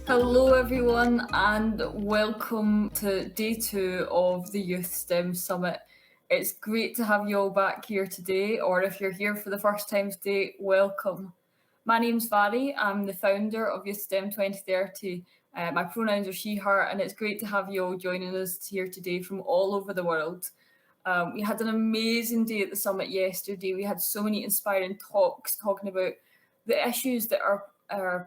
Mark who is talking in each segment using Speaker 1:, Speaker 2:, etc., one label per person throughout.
Speaker 1: Hello, everyone, and welcome to day two of the Youth STEM Summit. It's great to have you all back here today, or if you're here for the first time today, welcome. My name's Vary. I'm the founder of Youth STEM 2030. My pronouns are she, her, and it's great to have you all joining us here today from all over the world. We had an amazing day at the summit yesterday. We had so many inspiring talks talking about the issues that are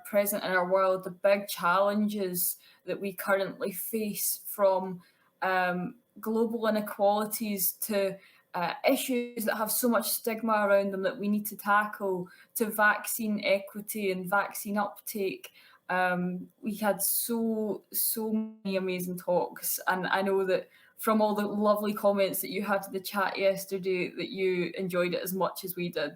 Speaker 1: present in our world, the big challenges that we currently face, from global inequalities to issues that have so much stigma around them that we need to tackle, to vaccine equity and vaccine uptake. We had so many amazing talks, and I know that from all the lovely comments that you had to the chat yesterday that you enjoyed it as much as we did.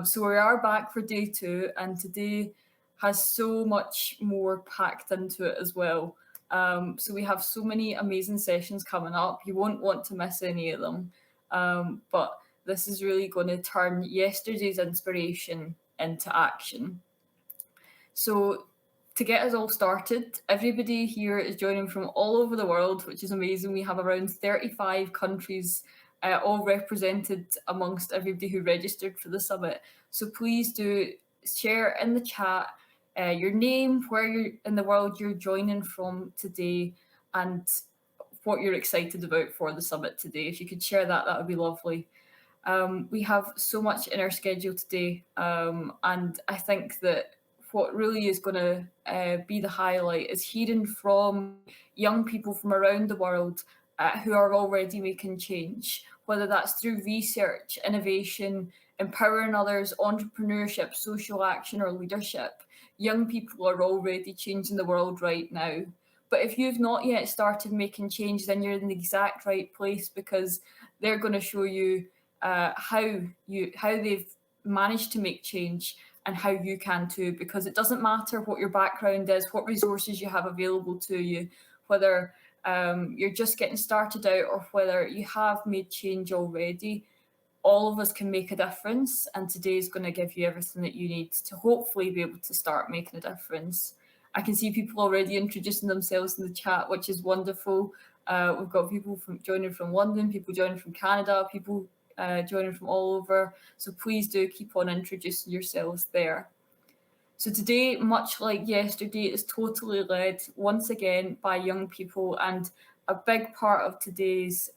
Speaker 1: So we are back for day two, and today has so much more packed into it as well. So we have so many amazing sessions coming up. You won't want to miss any of them. But this is really going to turn yesterday's inspiration into action. So to get us all started, everybody here is joining from all over the world, which is amazing. We have around 35 countries all represented amongst everybody who registered for the summit. So please do share in the chat your name, where you're in the world you're joining from today, and what you're excited about for the summit today. If you could share that, that would be lovely. We have so much in our schedule today, and I think that what really is going to be the highlight is hearing from young people from around the world who are already making change, whether that's through research, innovation, empowering others, entrepreneurship, social action, or leadership. Young people are already changing the world right now. But if you've not yet started making change, then you're in the exact right place, because they're going to show you how they've managed to make change and how you can too, because it doesn't matter what your background is, what resources you have available to you, whether you're just getting started out or whether you have made change already. All of us can make a difference, and today is going to give you everything that you need to hopefully be able to start making a difference. I can see people already introducing themselves in the chat, which is wonderful. We've got people joining from London, people joining from Canada, people joining from all over. So please do keep on introducing yourselves there. So today, much like yesterday, is totally led once again by young people, and a big part of today's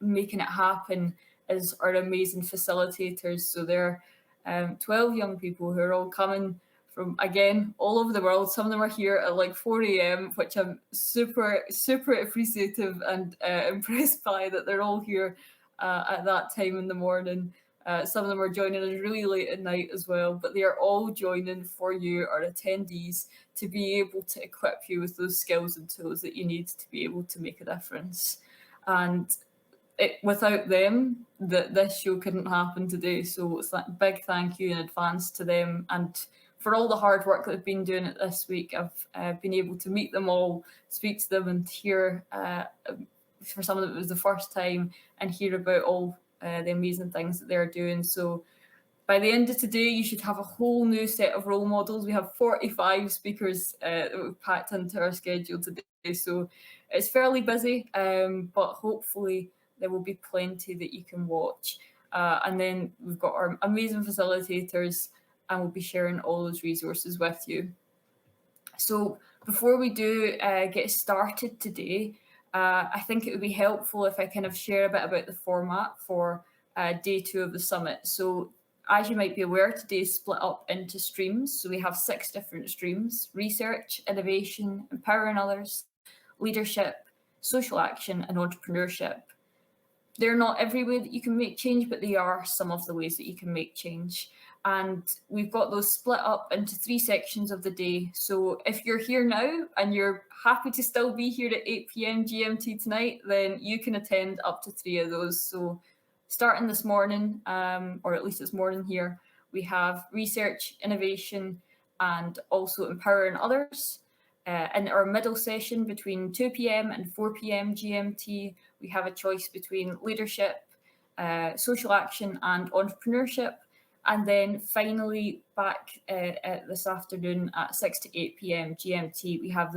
Speaker 1: making it happen is our amazing facilitators. So there are 12 young people who are all coming from, again, all over the world. Some of them are here at like 4 a.m., which I'm super appreciative and impressed by, that they're all here at that time in the morning. Some of them are joining us really late at night as well, but they are all joining for you, our attendees, to be able to equip you with those skills and tools that you need to be able to make a difference. And without them, this show couldn't happen today. So it's a big thank you in advance to them, and for all the hard work that they've been doing it this week. I've been able to meet them all, speak to them, and hear, for some of them it was the first time, and hear about all the amazing things that they're doing. So by the end of today, you should have a whole new set of role models. We have 45 speakers that we've packed into our schedule today. So it's fairly busy, but hopefully there will be plenty that you can watch. And then we've got our amazing facilitators, and we'll be sharing all those resources with you. So before we do get started today, I think it would be helpful if I kind of share a bit about the format for day two of the summit. So as you might be aware, today is split up into streams. So we have 6 different streams: research, innovation, empowering others, leadership, social action, and entrepreneurship. They're not every way that you can make change, but they are some of the ways that you can make change. And we've got those split up into 3 sections of the day. So if you're here now and you're happy to still be here at 8 p.m. GMT tonight, then you can attend up to 3 of those. So starting this morning, or at least it's morning here, we have research, innovation, and also empowering others. In our middle session between 2 p.m. and 4 p.m. GMT, we have a choice between leadership, social action, and entrepreneurship. And then finally, back this afternoon at 6 to 8 p.m. GMT, we have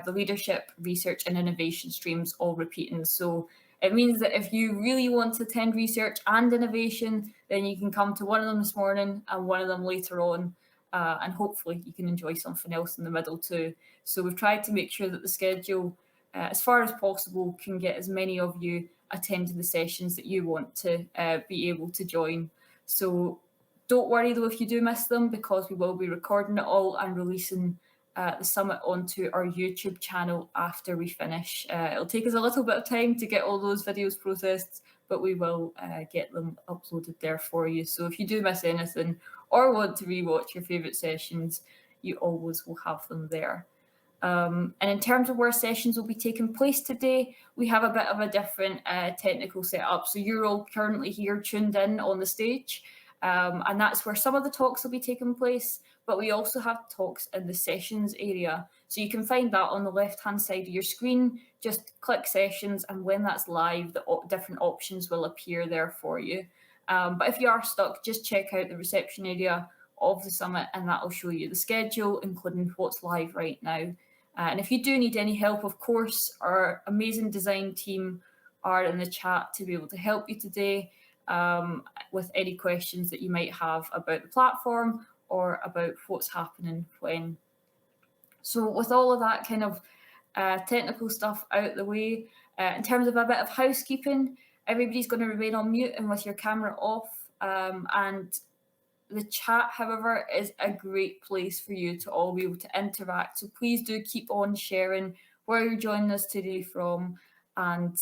Speaker 1: the leadership, research, and innovation streams all repeating. So it means that if you really want to attend research and innovation, then you can come to one of them this morning and one of them later on. And hopefully you can enjoy something else in the middle too. So we've tried to make sure that the schedule, as far as possible, can get as many of you attending the sessions that you want to be able to join. So don't worry though if you do miss them, because we will be recording it all and releasing the summit onto our YouTube channel after we finish. It'll take us a little bit of time to get all those videos processed, but we will get them uploaded there for you. So if you do miss anything or want to rewatch your favourite sessions, you always will have them there. And in terms of where sessions will be taking place today, we have a bit of a different technical setup. So you're all currently here tuned in on the stage, and that's where some of the talks will be taking place, but we also have talks in the sessions area. So you can find that on the left-hand side of your screen. Just click sessions, and when that's live, the different options will appear there for you. But if you are stuck, just check out the reception area of the summit, and that will show you the schedule, including what's live right now. And if you do need any help, of course, our amazing design team are in the chat to be able to help you today with any questions that you might have about the platform or about what's happening when. So with all of that kind of technical stuff out the way, in terms of a bit of housekeeping, everybody's going to remain on mute and with your camera off. And the chat, however, is a great place for you to all be able to interact. So please do keep on sharing where you're joining us today from and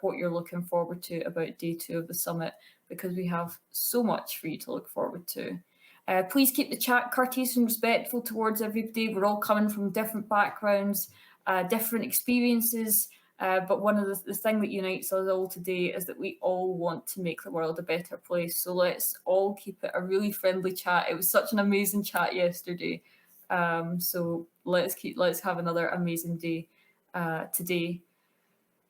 Speaker 1: what you're looking forward to about day 2 of the summit, because we have so much for you to look forward to. Please keep the chat courteous and respectful towards everybody. We're all coming from different backgrounds, different experiences, but one of the thing that unites us all today is that we all want to make the world a better place. So let's all keep it a really friendly chat. It was such an amazing chat yesterday. So let's have another amazing day today.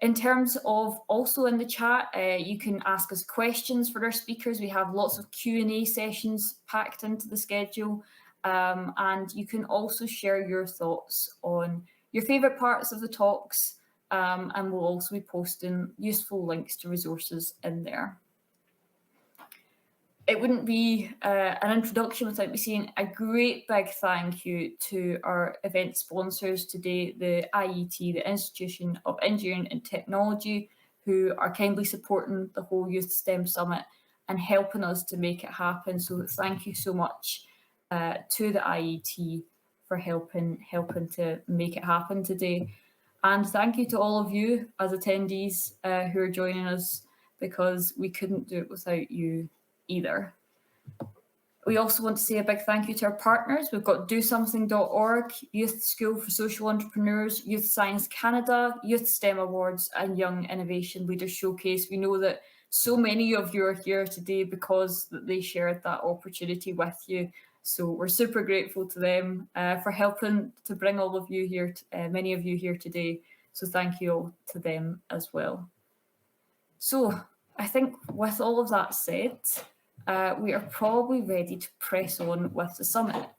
Speaker 1: In terms of also in the chat, you can ask us questions for our speakers. We have lots of Q&A sessions packed into the schedule. And you can also share your thoughts on your favourite parts of the talks. And we'll also be posting useful links to resources in there. It wouldn't be an introduction without me saying a great big thank you to our event sponsors today, the IET, the Institution of Engineering and Technology, who are kindly supporting the whole Youth STEM Summit and helping us to make it happen. So thank you so much to the IET for helping to make it happen today. And thank you to all of you as attendees who are joining us, because we couldn't do it without you either. We also want to say a big thank you to our partners. We've got DoSomething.org, Youth School for Social Entrepreneurs, Youth Science Canada, Youth STEM Awards, and Young Innovation Leaders Showcase. We know that so many of you are here today because they shared that opportunity with you. So we're super grateful to them for helping to bring all of you here, many of you here today. So thank you all to them as well. So I think with all of that said, we are probably ready to press on with the summit.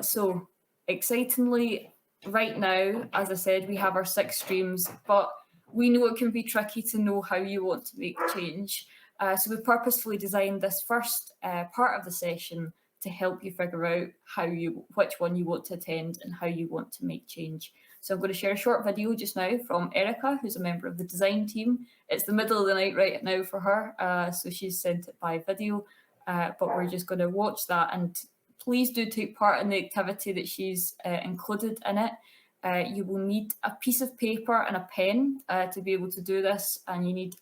Speaker 1: So excitingly, right now, as I said, we have our 6 streams, but we know it can be tricky to know how you want to make change. So we purposefully designed this first part of the session to help you figure out which one you want to attend and how you want to make change. So I'm going to share a short video just now from Erica, who's a member of the design team. It's the middle of the night right now for her, so she's sent it by video, but we're just going to watch that. And please do take part in the activity that she's included in it. You will need a piece of paper and a pen to be able to do this, and you need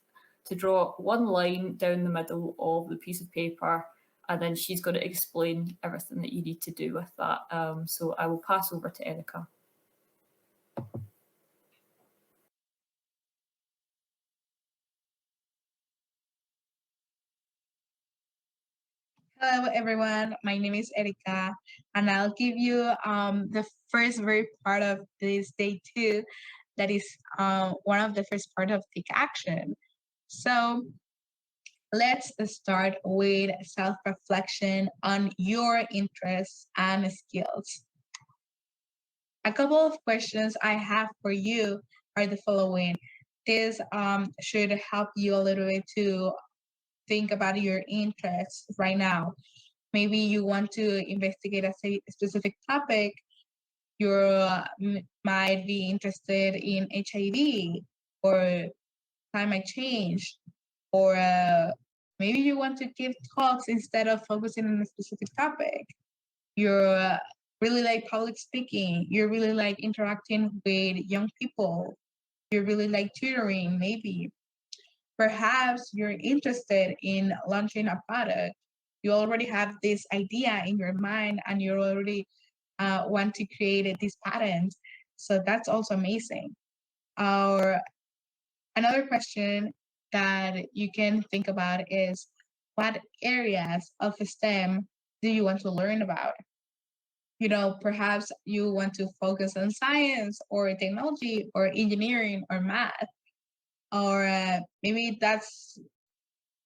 Speaker 1: to draw one line down the middle of the piece of paper, and then she's going to explain everything that you need to do with that. So I will pass over to Erica.
Speaker 2: Hello, everyone. My name is Erika, and I'll give you the first very part of this day 2. That is one of the first part of Take Action. So Let's start with self-reflection on your interests and skills. A couple of questions I have for you are the following. This should help you a little bit to think about your interests right now. Maybe you want to investigate a specific topic. You might be interested in HIV or climate change, or maybe you want to give talks instead of focusing on a specific topic. You're really like public speaking. You really like interacting with young people. You really like tutoring, maybe. Perhaps you're interested in launching a product. You already have this idea in your mind and you already want to create this patent. So that's also amazing. Or another question that you can think about is what areas of STEM do you want to learn about? You know, perhaps you want to focus on science or technology or engineering or math, or maybe that's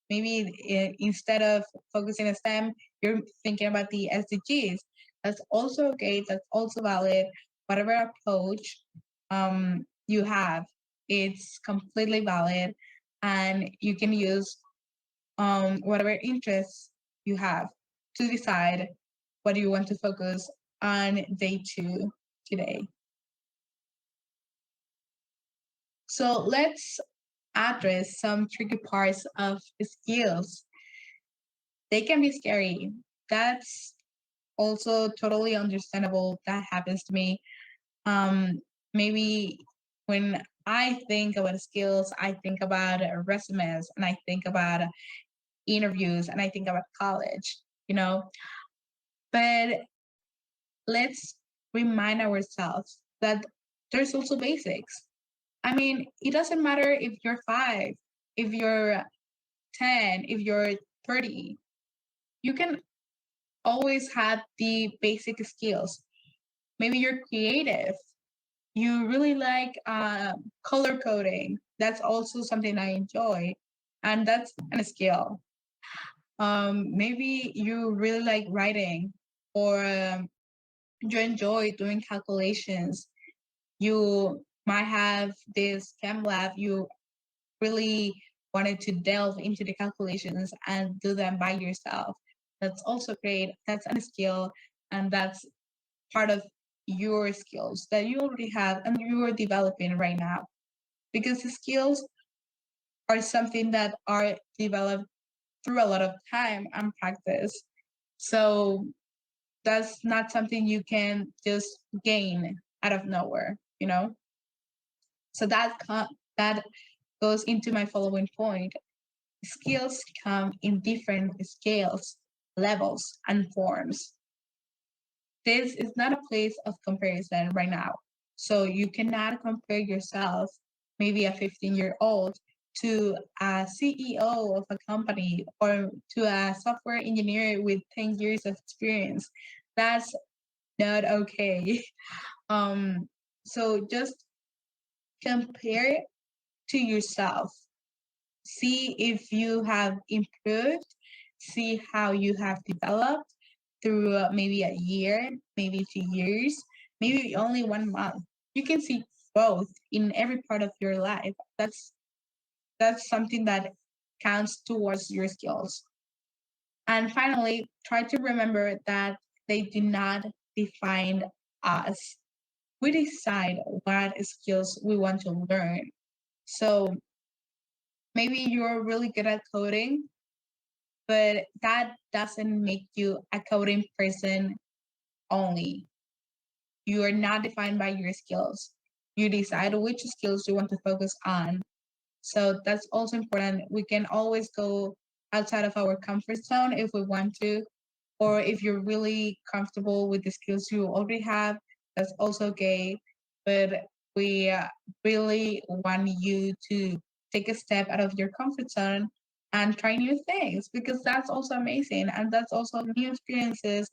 Speaker 2: instead of focusing on STEM, you're thinking about the SDGs. That's also okay. That's also valid. Whatever approach you have, it's completely valid, and you can use whatever interests you have to decide what you want to focus on day two today. So let's address some tricky parts of skills. They can be scary. That's also totally understandable. That happens to me. Maybe when I think about skills, I think about resumes and I think about interviews and I think about college, you know. But let's remind ourselves that there's also basics. I mean, it doesn't matter if you're 5, if you're 10, if you're 30, you can always have the basic skills. Maybe you're creative. You really like color coding. That's also something I enjoy. And that's a skill. Maybe you really like writing or you enjoy doing calculations. You might have this chem lab. You really wanted to delve into the calculations and do them by yourself. That's also great. That's a skill. And that's part of your skills that you already have and you are developing right now. Because the skills are something that are developed through a lot of time and practice. So that's not something you can just gain out of nowhere, you know? So that goes into my following point. Skills come in different scales, levels, and forms. This is not a place of comparison right now. So you cannot compare yourself, maybe a 15-year-old, to a CEO of a company or to a software engineer with 10 years of experience. That's not okay. So just compare to yourself. See if you have improved, see how you have developed through maybe a year, maybe 2 years, maybe only 1 month. You can see growth in every part of your life. That's something that counts towards your skills. And finally, try to remember that they do not define us. We decide what skills we want to learn. So maybe you're really good at coding, but that doesn't make you a coding person only. You are not defined by your skills. You decide which skills you want to focus on. So that's also important. We can always go outside of our comfort zone if we want to, or if you're really comfortable with the skills you already have, that's also okay. But we really want you to take a step out of your comfort zone and try new things because that's also amazing and that's also new experiences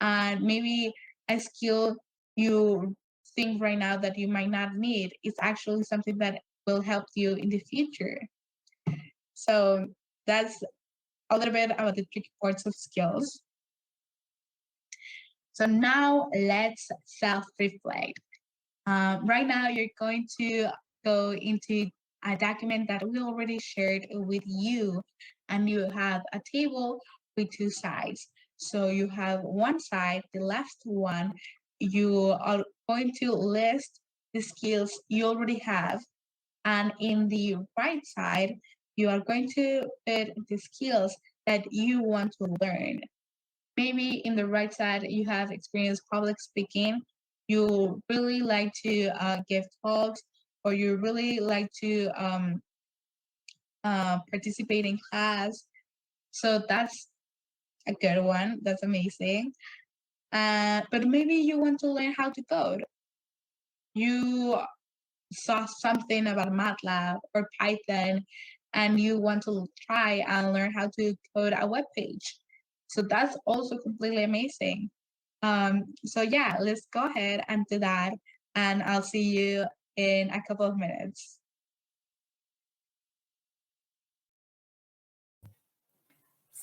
Speaker 2: and maybe a skill you think right now that you might not need is actually something that will help you in the future. So that's a little bit about the tricky parts of skills. So now let's self-reflect. Right now, you're going to go into a document that we already shared with you, and you have a table with two sides. So you have one side, the left one, you are going to list the skills you already have, and in the right side, you are going to put the skills that you want to learn. Maybe in the right side, you have experienced public speaking, you really like to give talks, or you really like to participate in class. So that's a good one. That's amazing. But maybe you want to learn how to code. You saw something about MATLAB or Python, and you want to try and learn how to code a web page. So that's also completely amazing. So yeah, let's go ahead and do that, and I'll see you in a couple of minutes.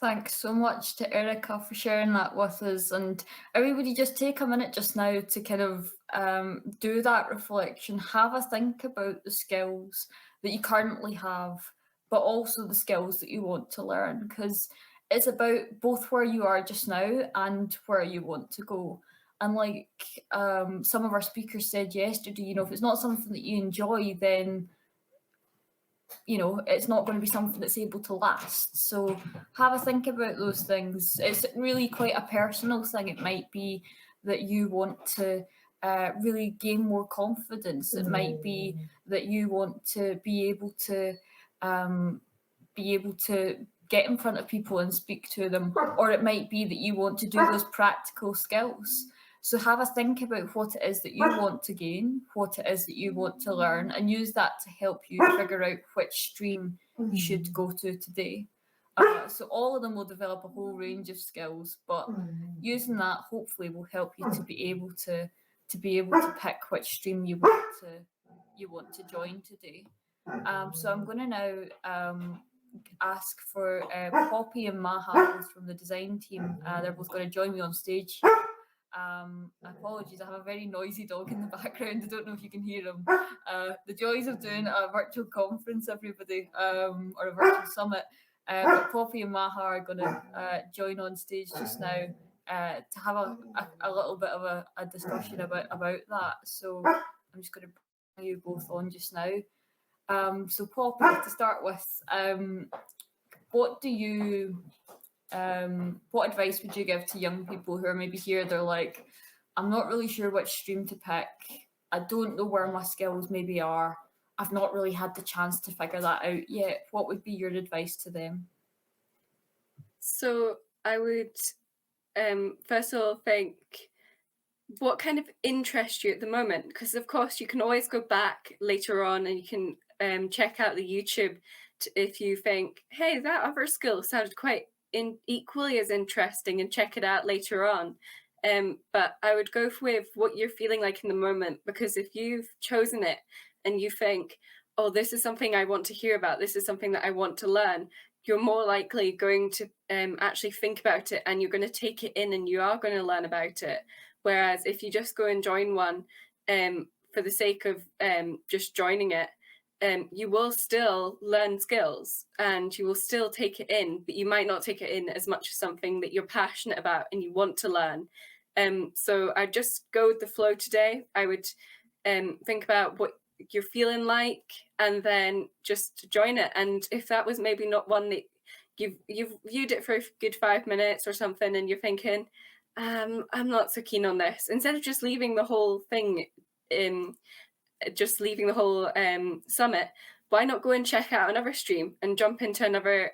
Speaker 1: Thanks so much to Erica for sharing that with us. And everybody, just take a minute just now to kind of do that reflection. Have a think about the skills that you currently have, but also the skills that you want to learn, because it's about both where you are just now and where you want to go. And like some of our speakers said yesterday, you know, if it's not something that you enjoy, then you know it's not going to be something that's able to last. So have a think about those things. It's really quite a personal thing. It might be that you want to really gain more confidence. It might be that you want to be able to get in front of people and speak to them, or it might be that you want to do those practical skills. So have a think about what it is that you want to gain, what it is that you want to learn, and use that to help you figure out which stream you should go to today. So all of them will develop a whole range of skills, but using that hopefully will help you to be able to pick which stream you want to join today. So I'm going to now ask for Poppy and Maha, who's from the design team. They're both going to join me on stage. Apologies, I have a very noisy dog in the background. I don't know if you can hear him. The joys of doing a virtual conference, everybody, or a virtual summit. But Poppy and Maha are going to join on stage just now to have a little bit of a discussion about that. So I'm just going to bring you both on just now. So Poppy, to start with, what advice would you give to young people who are maybe here? They're like, I'm not really sure which stream to pick. I don't know where my skills maybe are. I've not really had the chance to figure that out yet. What would be your advice to them?
Speaker 3: So I would first of all think what kind of interests you at the moment, because of course you can always go back later on and you can check out the YouTube if you think, hey, that other skill sounded quite equally as interesting, and check it out later on. But I would go with what you're feeling like in the moment, because if you've chosen it and you think, oh, this is something I want to hear about, this is something that I want to learn, you're more likely going to actually think about it, and you're going to take it in and you are going to learn about it. Whereas if you just go and join one for the sake of just joining it, you will still learn skills and you will still take it in, but you might not take it in as much as something that you're passionate about and you want to learn. So I just go with the flow today. I would think about what you're feeling like and then just join it. And if that was maybe not one that you've viewed it for a good 5 minutes or something and you're thinking, I'm not so keen on this, instead of just leaving the whole thing summit, why not go and check out another stream and jump into another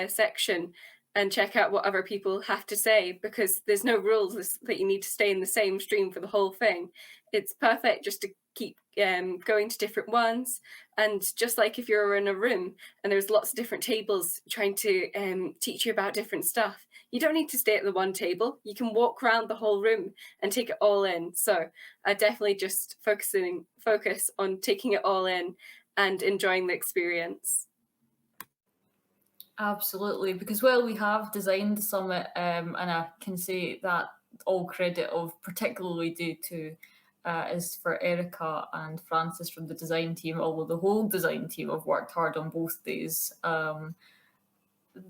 Speaker 3: section and check out what other people have to say, because there's no rules that you need to stay in the same stream for the whole thing. It's perfect just to keep going to different ones. And just like if you're in a room and there's lots of different tables trying to teach you about different stuff, you don't need to stay at the one table. You can walk around the whole room and take it all in. So I definitely just focus on taking it all in and enjoying the experience.
Speaker 1: Absolutely, because well, we have designed the summit, and I can say that all credit of particularly due to is for Erica and Francis from the design team. Although the whole design team have worked hard on both days.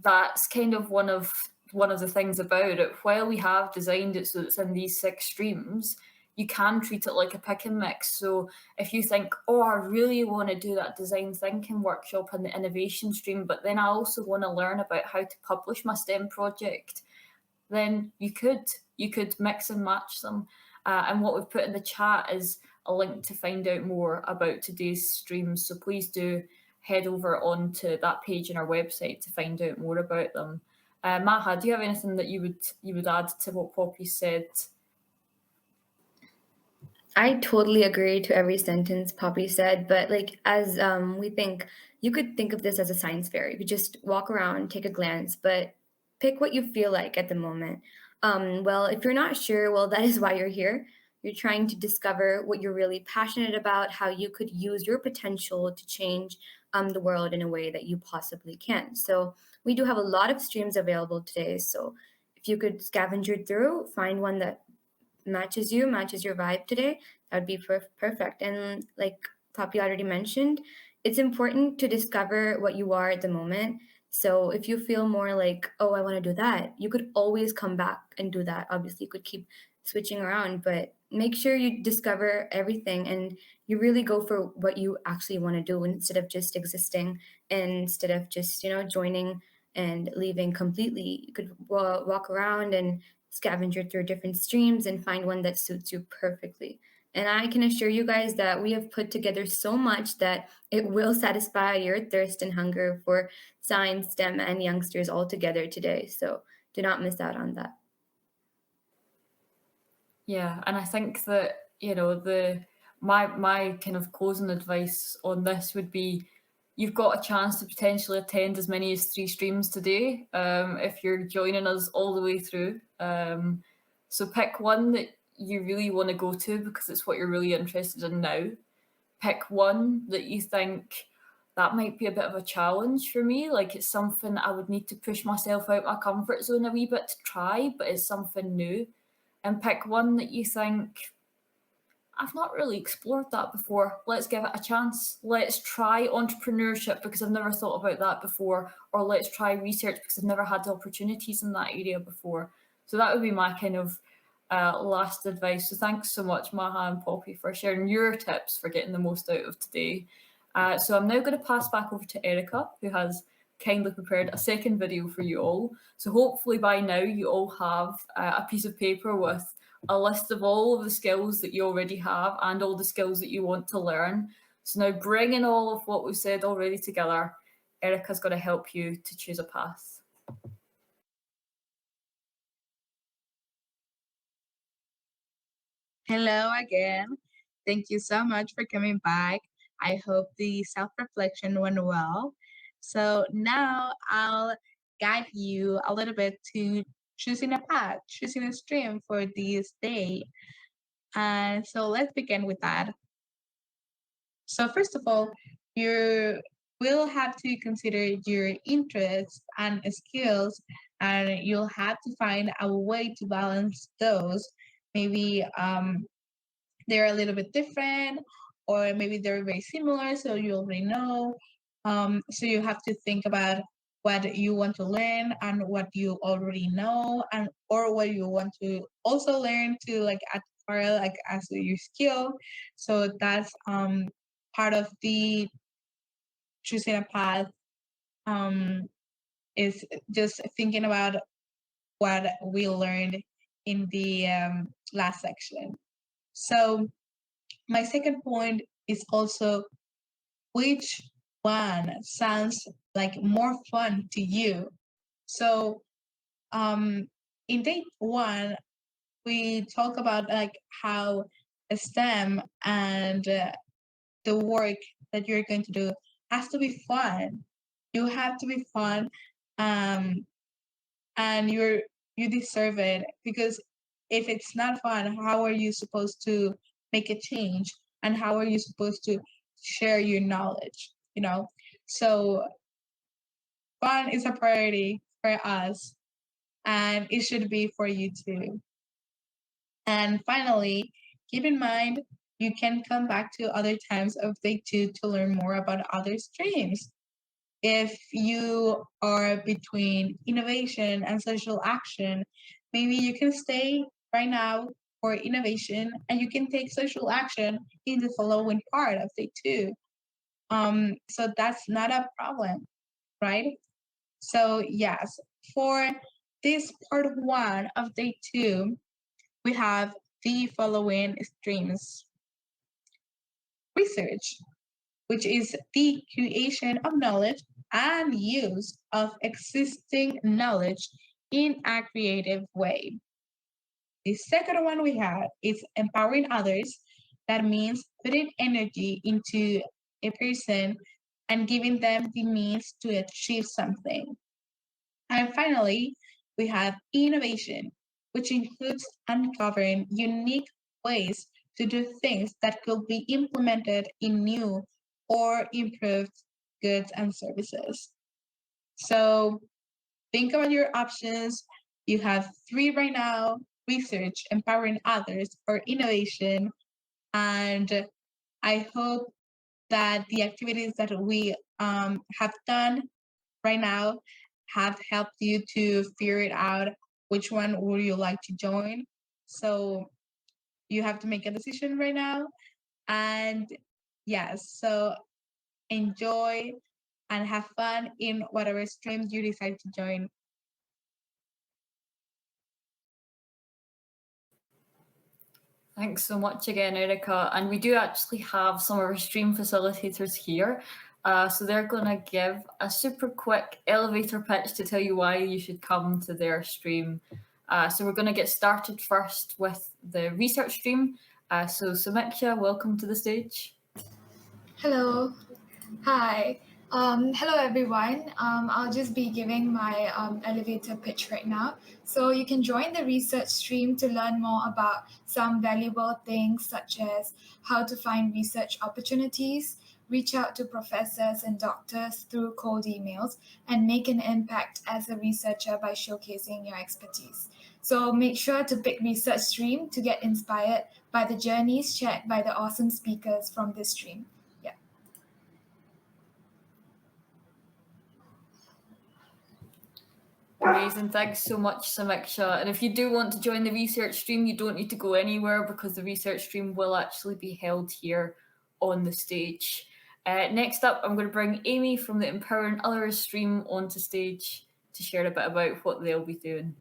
Speaker 1: That's kind of one of the things about it. While we have designed it so it's in these 6 streams, you can treat it like a pick and mix. So if you think, oh, I really want to do that design thinking workshop in the innovation stream, but then I also want to learn about how to publish my STEM project, then you could mix and match them. And what we've put in the chat is a link to find out more about today's streams. So please do head over onto that page on our website to find out more about them. Maha, do you have anything that you would add to what Poppy said?
Speaker 4: I totally agree to every sentence Poppy said, but like as we think, you could think of this as a science fair. You could just walk around, take a glance, but pick what you feel like at the moment. Well, if you're not sure, well, that is why you're here. You're trying to discover what you're really passionate about, how you could use your potential to change the world in a way that you possibly can. So we do have a lot of streams available today. So if you could scavenge through, find one that matches you, matches your vibe today, that would be perfect. And like Poppy already mentioned, it's important to discover what you are at the moment. So if you feel more like, oh, I want to do that, you could always come back and do that. Obviously, you could keep switching around, but make sure you discover everything and you really go for what you actually want to do instead of just existing and instead of just, joining and leaving completely. You could walk around and scavenger through different streams and find one that suits you perfectly. And I can assure you guys that we have put together so much that it will satisfy your thirst and hunger for science, STEM, and youngsters all together today. So do not miss out on that.
Speaker 1: Yeah, and I think that my kind of closing advice on this would be you've got a chance to potentially attend as many as 3 streams today if you're joining us all the way through. So pick one that you really want to go to because it's what you're really interested in now. Pick one that you think that might be a bit of a challenge for me. Like it's something I would need to push myself out my comfort zone a wee bit to try, but it's something new. And pick one that you think I've not really explored that before. Let's give it a chance. Let's try entrepreneurship because I've never thought about that before, or let's try research because I've never had the opportunities in that area before. So that would be my kind of last advice. So thanks so much, Maha and Poppy, for sharing your tips for getting the most out of today. So I'm now going to pass back over to Erica, who has kindly prepared a second video for you all. So hopefully by now you all have a piece of paper with a list of all of the skills that you already have and all the skills that you want to learn. So now bringing all of what we've said already together, Erica's going to help you to choose a path.
Speaker 2: Hello again. Thank you so much for coming back. I hope the self-reflection went well. So now I'll guide you a little bit to choosing a path, choosing a stream for this day. And so let's begin with that. So first of all, you will have to consider your interests and skills, and you'll have to find a way to balance those. Maybe they're a little bit different, or maybe they're very similar, so you already know. So you have to think about what you want to learn and what you already know, and or what you want to also learn to like acquire like as your skill. So that's part of the choosing a path. Is just thinking about what we learned in the last section. So my second point is also which one sounds like more fun to you. So in day one, we talk about like how STEM and the work that you're going to do has to be fun. You have to be fun, and you deserve it because if it's not fun, how are you supposed to make a change, and how are you supposed to share your knowledge? So fun is a priority for us, and it should be for you too. And finally, keep in mind you can come back to other times of day 2 to learn more about other streams. If you are between innovation and social action, maybe you can stay right now for innovation and you can take social action in the following part of day 2. So that's not a problem, right? So yes, for this part 1 of day 2, we have the following streams. Research, which is the creation of knowledge and use of existing knowledge in a creative way. The second one we have is empowering others. That means putting energy into a person and giving them the means to achieve something. And finally, we have innovation, which includes uncovering unique ways to do things that could be implemented in new or improved goods and services. So think about your options. You have 3 right now: research, empowering others, or innovation. And I hope that the activities that we have done right now have helped you to figure it out which one would you like to join. So you have to make a decision right now. And yes, so enjoy and have fun in whatever stream you decide to join.
Speaker 1: Thanks so much again, Erica. And we do actually have some of our stream facilitators here. So they're going to give a super quick elevator pitch to tell you why you should come to their stream. So we're going to get started first with the research stream. So Samiksha, welcome to the stage.
Speaker 5: Hello. Hi. Hello, everyone. I'll just be giving my elevator pitch right now. So you can join the research stream to learn more about some valuable things such as how to find research opportunities, reach out to professors and doctors through cold emails, and make an impact as a researcher by showcasing your expertise. So make sure to pick research stream to get inspired by the journeys shared by the awesome speakers from this stream.
Speaker 1: Amazing. Thanks so much, Samiksha. And if you do want to join the research stream, you don't need to go anywhere because the research stream will actually be held here on the stage. Next up, I'm going to bring Amy from the Empowering Others stream onto stage to share a bit about what they'll be doing.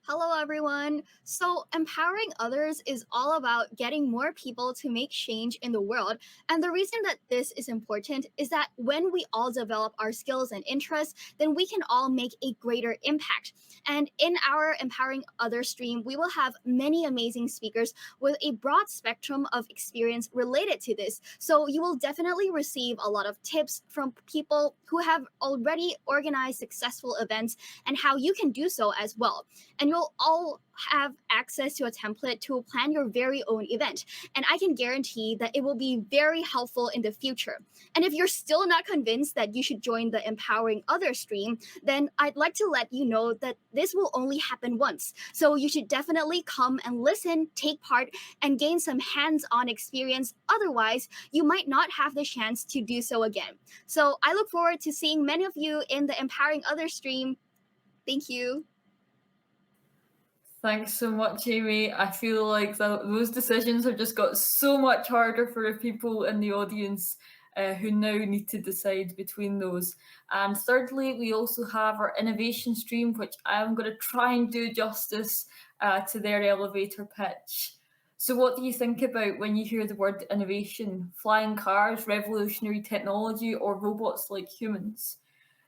Speaker 6: Hello, everyone. So, empowering others is all about getting more people to make change in the world. And the reason that this is important is that when we all develop our skills and interests, then we can all make a greater impact. And in our Empowering Others stream, we will have many amazing speakers with a broad spectrum of experience related to this. So, you will definitely receive a lot of tips from people who have already organized successful events and how you can do so as well. And you'll all have access to a template to plan your very own event. And I can guarantee that it will be very helpful in the future. And if you're still not convinced that you should join the Empowering Others stream, then I'd like to let you know that this will only happen once. So you should definitely come and listen, take part, and gain some hands-on experience. Otherwise, you might not have the chance to do so again. So I look forward to seeing many of you in the Empowering Others stream. Thank you.
Speaker 1: Thanks so much, Amy. I feel like those decisions have just got so much harder for the people in the audience who now need to decide between those. And thirdly, we also have our innovation stream, which I'm going to try and do justice to their elevator pitch. So what do you think about when you hear the word innovation? Flying cars, revolutionary technology, or robots like humans?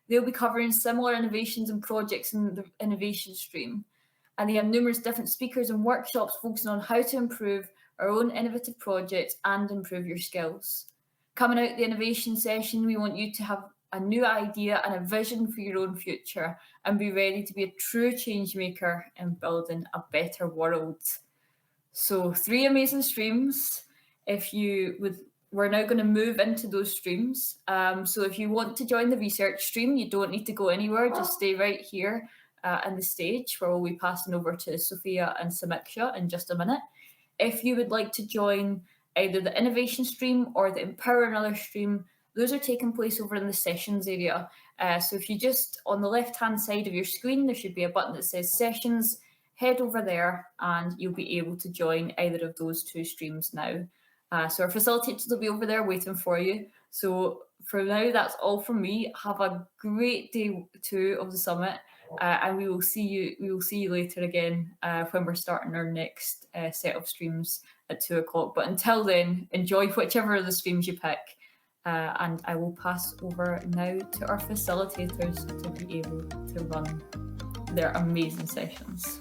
Speaker 1: They'll be covering similar innovations and projects in the innovation stream. And they have numerous different speakers and workshops focusing on how to improve our own innovative projects and improve your skills. Coming out the innovation session, we want you to have a new idea and a vision for your own future and be ready to be a true change maker in building a better world. So 3 amazing streams. If you would we're now going to move into those streams. So if you want to join the research stream, you don't need to go anywhere. Just stay right here on the stage, where we'll be passing over to Sophia and Samiksha in just a minute. If you would like to join either the innovation stream or the Empower Another stream, those are taking place over in the sessions area. So if you just, on the left-hand side of your screen, there should be a button that says sessions. Head over there and you'll be able to join either of those two streams now. So our facilitators will be over there waiting for you. So for now, that's all from me. Have a great day 2 of the summit, and we will see you later again when we're starting our next set of streams at 2 o'clock. But until then, enjoy whichever of the streams you pick. And I will pass over now to our facilitators to be able to run their amazing sessions.